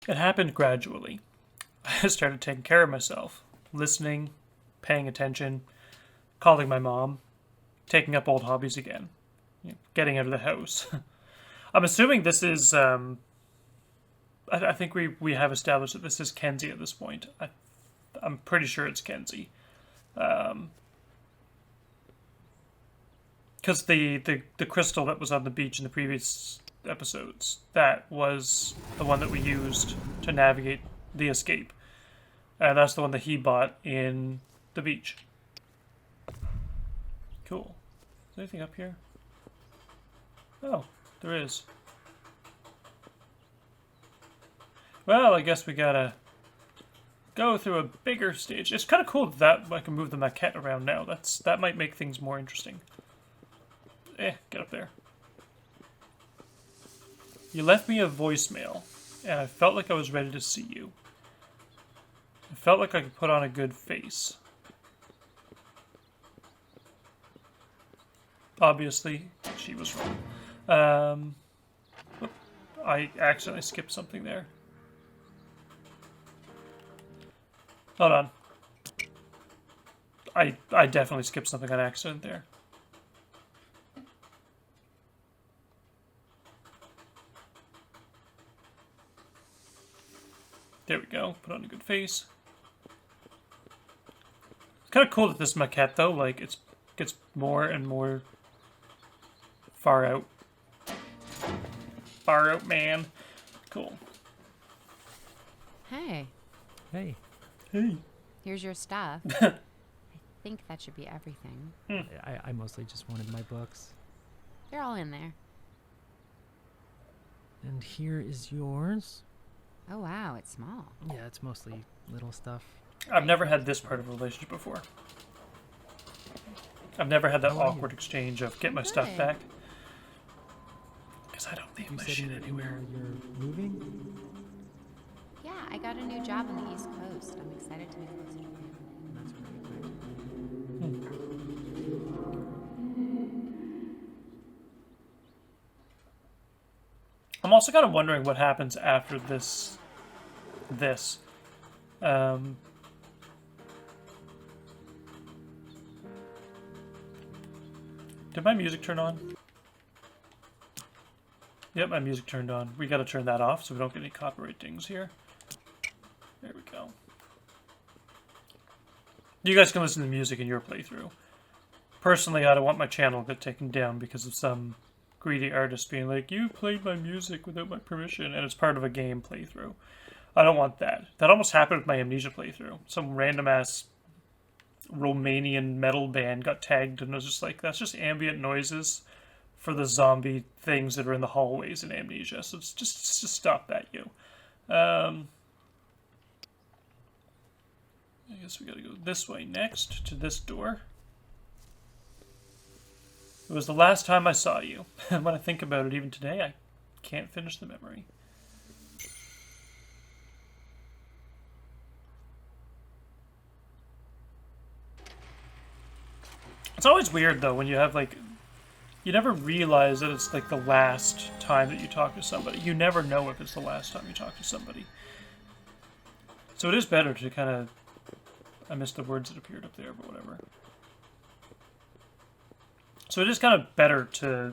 It happened gradually. I started taking care of myself, listening, paying attention, calling my mom, taking up old hobbies again, getting out of the house. I'm assuming this is. I think we have established that this is Kenzie at this point. I'm pretty sure it's Kenzie. Because the crystal that was on the beach in the previous episodes, that was the one that we used to navigate the escape. And that's the one that he bought in the beach. Cool. Is there anything up here? Oh, there is. Well, I guess we gotta go through a bigger stage. It's kind of cool that I can move the maquette around now. That might make things more interesting. Get up there. You left me a voicemail, and I felt like I was ready to see you. I felt like I could put on a good face. Obviously, she was wrong. I accidentally skipped something there. Hold on. I definitely skipped something on accident there. There we go. Put on a good face. It's kind of cool that this maquette, though, like, it gets more and more far out. Far out, man. Cool. Hey, Hey, Hey. here's your stuff. I think that should be everything. I mostly just wanted my books. They're all in there. And here is yours. Oh wow, it's small. Yeah, it's mostly little stuff. I've never had this part of a relationship before. I've never had that How are awkward you? exchange of get my Good. stuff back. Because I don't leave You my said shit anywhere. you're moving? Yeah, I got a new job on the East Coast. I'm excited to be closer to family. That's really great. I'm also kind of wondering what happens after this. Um, did my music turn on? Yep, my music turned on. We gotta turn that off so we don't get any copyright dings here. There we go. You guys can listen to music in your playthrough. Personally, I don't want my channel to get taken down because of some greedy artist being like, you played my music without my permission, and it's part of a game playthrough. I don't want that. That almost happened with my Amnesia playthrough. Some random ass Romanian metal band got tagged, and I was just like, that's just ambient noises for the zombie things that are in the hallways in Amnesia. So it's just stop that, you. I guess we gotta go this way next to this door. It was the last time I saw you. And when I think about it even today, I can't finish the memory. It's always weird, though, when you have, like... You never realize that it's, like, the last time that you talk to somebody. You never know if it's the last time you talk to somebody. So it is better to kind of... I missed the words that appeared up there, but whatever. So it is kind of better to...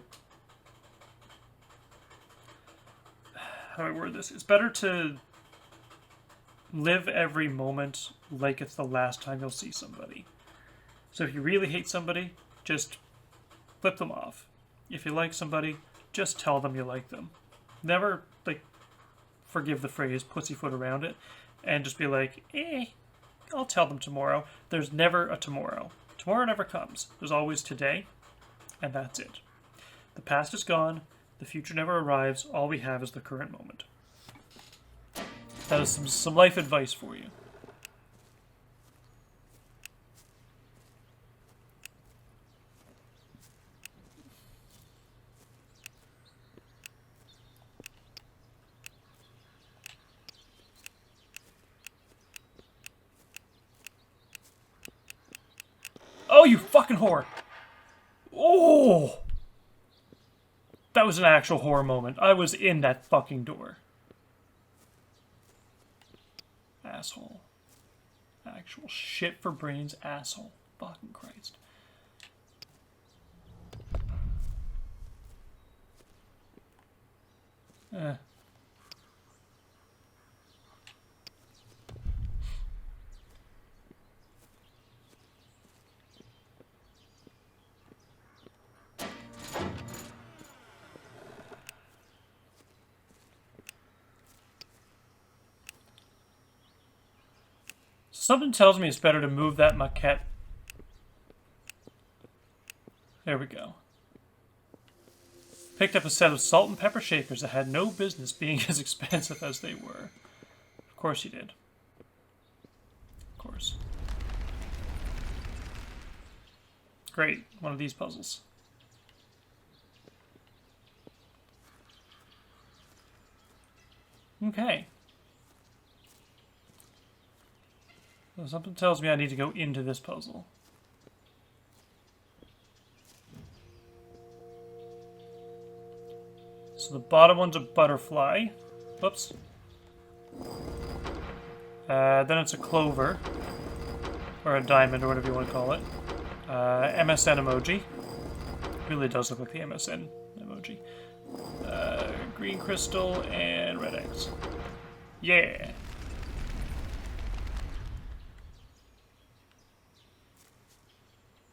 How do I word this? It's better to live every moment like it's the last time you'll see somebody. So if you really hate somebody, just flip them off. If you like somebody, just tell them you like them. Never, like, forgive the phrase, pussyfoot around it, and just be like, I'll tell them tomorrow. There's never a tomorrow. Tomorrow never comes. There's always today, and that's it. The past is gone. The future never arrives. All we have is the current moment. That is some life advice for you. Oh, you fucking whore! Oh! That was an actual horror moment. I was in that fucking door. asshole. Actual shit for brains asshole. Fucking Christ. Something tells me it's better to move that maquette. There we go. Picked up a set of salt and pepper shakers that had no business being as expensive as they were. Of course you did. Of course. Great. One of these puzzles. Okay. So something tells me I need to go into this puzzle. So the bottom one's a butterfly. Whoops. Then it's a clover. Or a diamond, or whatever you want to call it. MSN emoji. Really does look like the MSN emoji. Green crystal and red eggs. Yeah!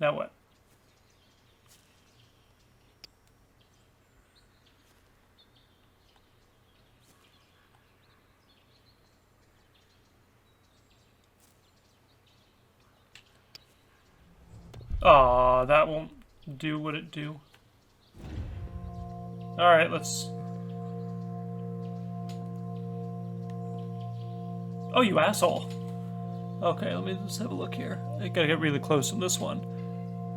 Now what? Aw, that won't do what it do. Alright, let's... Oh, you asshole! Okay, let me just have a look here. I gotta get really close on this one.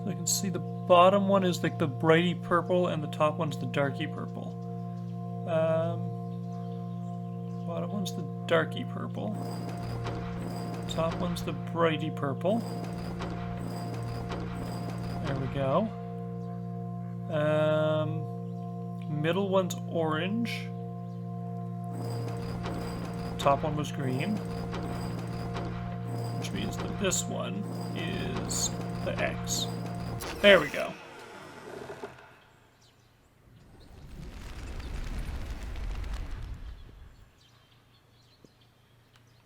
So I can see the bottom one is like the brighty purple and the top one's the darky purple. Bottom one's the darky purple. Top one's the brighty purple. There we go. Middle one's orange. Top one was green. Which means that this one is the X. There we go.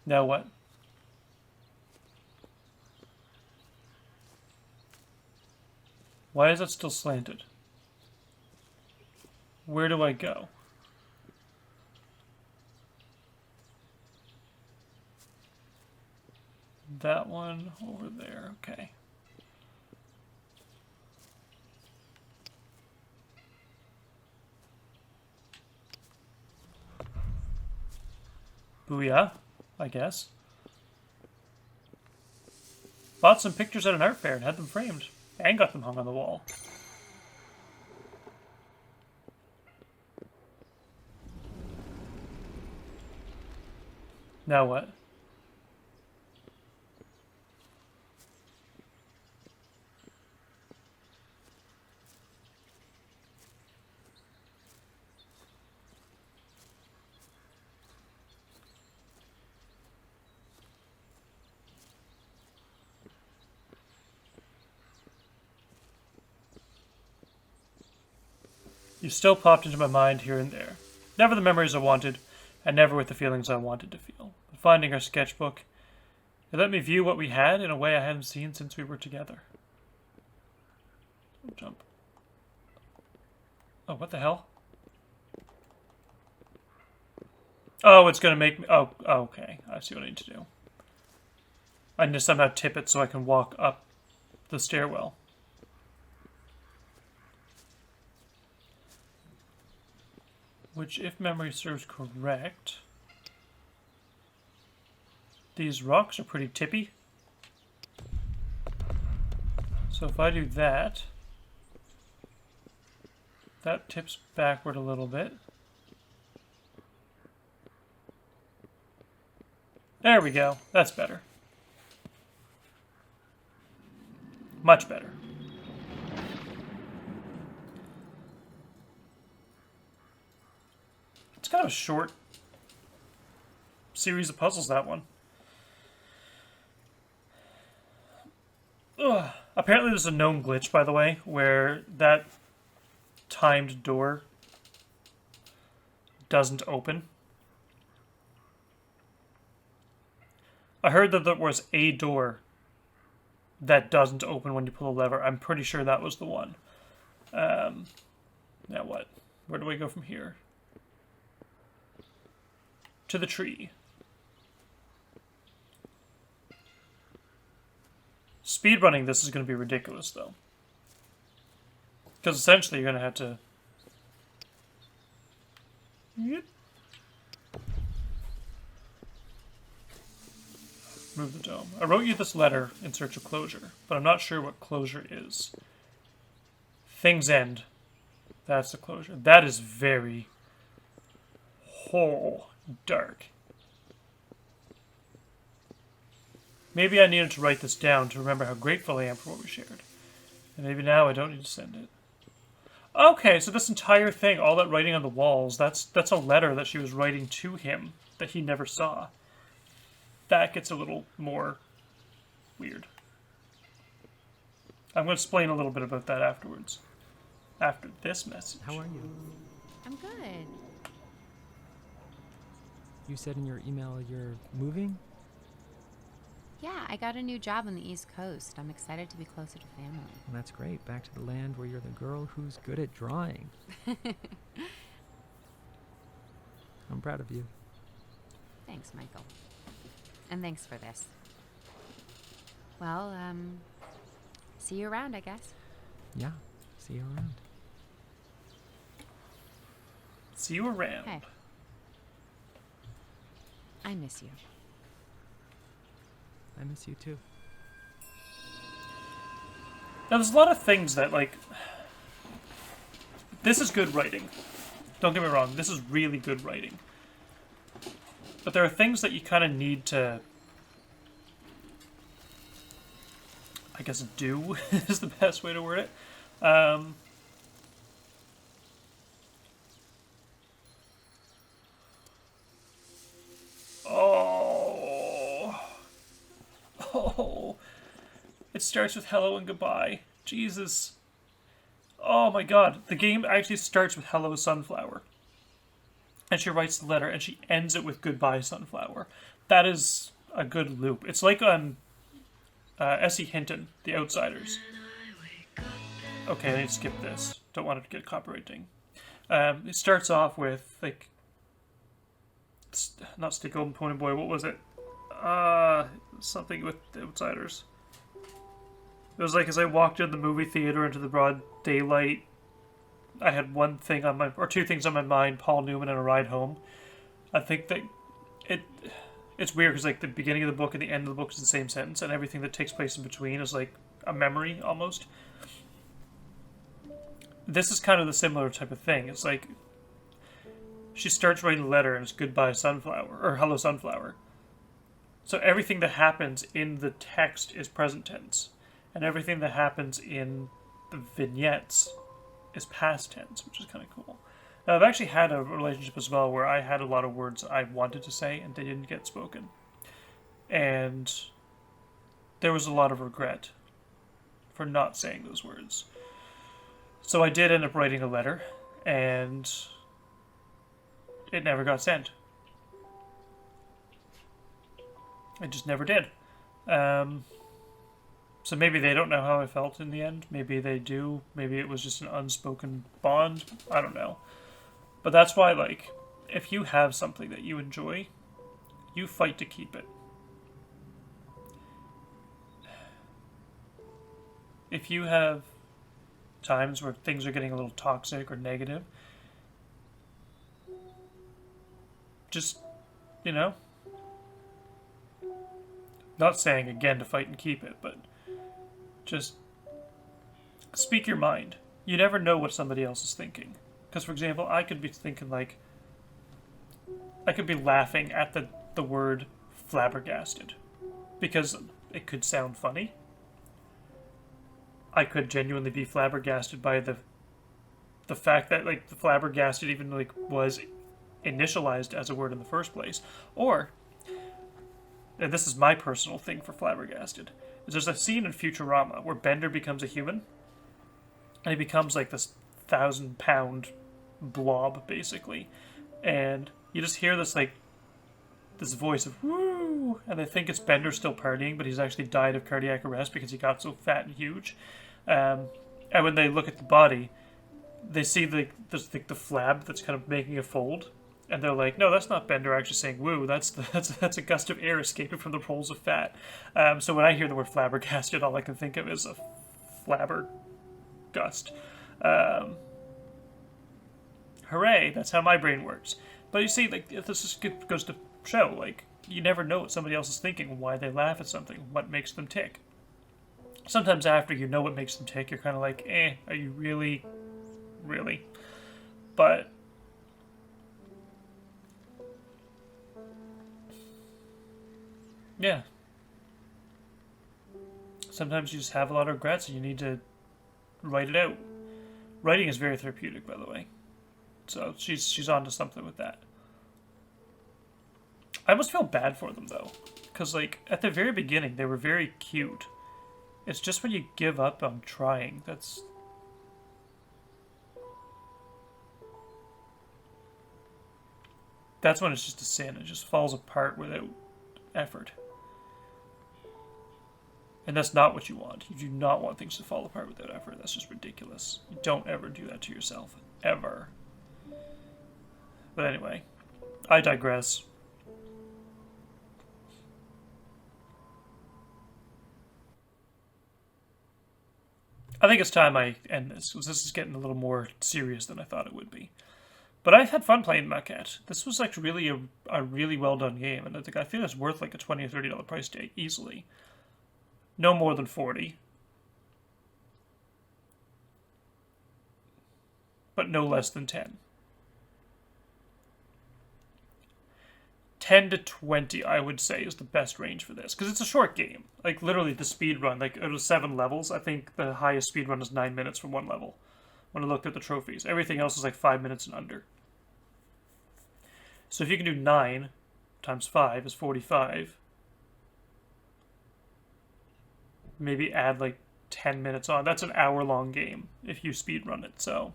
Now what? Why is it still slanted? Where do I go? That one over there, okay. Booyah, I guess. Bought some pictures at an art fair and had them framed. And got them hung on the wall. Now what? You still popped into my mind here and there. Never the memories I wanted, and never with the feelings I wanted to feel. But finding our sketchbook, it let me view what we had in a way I hadn't seen since we were together. Don't jump. Oh, what the hell? Oh, it's gonna make me... Oh, okay. I see what I need to do. I need to somehow tip it so I can walk up the stairwell. Which, if memory serves correct, these rocks are pretty tippy. So if I do that, that tips backward a little bit. There we go. That's better. Much better. It's kind of a short series of puzzles, that one. Apparently there's a known glitch, by the way, where that timed door doesn't open. I heard that there was a door that doesn't open when you pull a lever. I'm pretty sure that was the one. Now what? Where do I go from here? To the tree. Speedrunning this is going to be ridiculous, though. Because essentially you're going to have to... Yep. Move the dome. I wrote you this letter in search of closure, but I'm not sure what closure is. Things end. That's the closure. That is very... dark. Maybe I needed to write this down to remember how grateful I am for what we shared. And maybe now I don't need to send it. Okay, so this entire thing, all that writing on the walls, that's a letter that she was writing to him that he never saw. That gets a little more weird. I'm going to explain a little bit about that afterwards. After this message. How are you? I'm good. You said in your email you're moving? Yeah, I got a new job on the East Coast. I'm excited to be closer to family. Well, that's great. Back to the land where you're the girl who's good at drawing. I'm proud of you. Thanks, Michael. And thanks for this. Well, see you around, I guess. Yeah, see you around. See you around. Hey. I miss you. I miss you too. Now, there's a lot of things that, like... This is good writing. Don't get me wrong, this is really good writing. But there are things that you kind of need to... I guess do is the best way to word it. Oh, it starts with hello and goodbye. Jesus. Oh my god. The game actually starts with hello sunflower. And she writes the letter and she ends it with goodbye sunflower. That is a good loop. It's like S.E. Hinton, The Outsiders. Okay, I need to skip this. Don't want it to get copyright ding. It starts off with, like... Not Stick Golden Pony Boy, what was it? Something with The Outsiders. It was like as I walked in the movie theater into the broad daylight, I had one thing on my, or two things on my mind, Paul Newman and A Ride Home. I think that it's weird because like the beginning of the book and the end of the book is the same sentence, and everything that takes place in between is like a memory almost. This is kind of the similar type of thing. It's like she starts writing the letter and it's goodbye sunflower, or hello sunflower. So everything that happens in the text is present tense, and everything that happens in the vignettes is past tense, which is kind of cool. Now, I've actually had a relationship as well where I had a lot of words I wanted to say and they didn't get spoken. And there was a lot of regret for not saying those words. So I did end up writing a letter, and it never got sent. It just never did. So maybe they don't know how I felt in the end. Maybe they do. Maybe it was just an unspoken bond. I don't know. But that's why, like, if you have something that you enjoy, you fight to keep it. If you have times where things are getting a little toxic or negative, just, you know, not saying again to fight and keep it, but just speak your mind. You never know what somebody else is thinking. Because, for example, I could be thinking, like, I could be laughing at the word flabbergasted because it could sound funny. I could genuinely be flabbergasted by the fact that, like, the flabbergasted even, like, was initialized as a word in the first place. Or, and this is my personal thing for flabbergasted, is there's a scene in Futurama where Bender becomes a human, and he becomes like this 1,000-pound blob, basically. And you just hear this, like, this voice of, woo! And they think it's Bender still partying, but he's actually died of cardiac arrest because he got so fat and huge. And when they look at the body, they see the flab that's kind of making a fold. And they're like, no, that's not Bender actually saying woo. That's a gust of air escaping from the rolls of fat. So when I hear the word flabbergasted, all I can think of is a flabber gust. Hooray! That's how my brain works. But you see, like, this just goes to show, like, you never know what somebody else is thinking, why they laugh at something, what makes them tick. Sometimes after you know what makes them tick, you're kind of like, are you really? But yeah. Sometimes you just have a lot of regrets and you need to write it out. Writing is very therapeutic, by the way. So she's onto something with that. I almost feel bad for them, though. Because, like, at the very beginning, they were very cute. It's just when you give up on trying, that's when it's just a sin. It just falls apart without effort. And that's not what you want. You do not want things to fall apart without effort. That's just ridiculous. You don't ever do that to yourself. Ever. But anyway, I digress. I think it's time I end this, because this is getting a little more serious than I thought it would be. But I've had fun playing Maquette. This was like really a really well done game, and I feel it's worth like a $20 or $30 price tag easily. No more than 40. But no less than 10. 10 to 20, I would say, is the best range for this. Because it's a short game. Like, literally, the speed run, like, out of 7 levels, I think the highest speed run is 9 minutes for one level. When I looked at the trophies. Everything else is like 5 minutes and under. So if you can do 9 times 5 is 45. Maybe add like 10 minutes on. That's an hour-long game if you speedrun it. So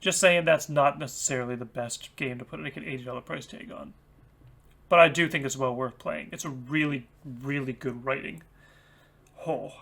just saying that's not necessarily the best game to put like an $80 price tag on. But I do think it's well worth playing. It's a really, really good writing. Oh.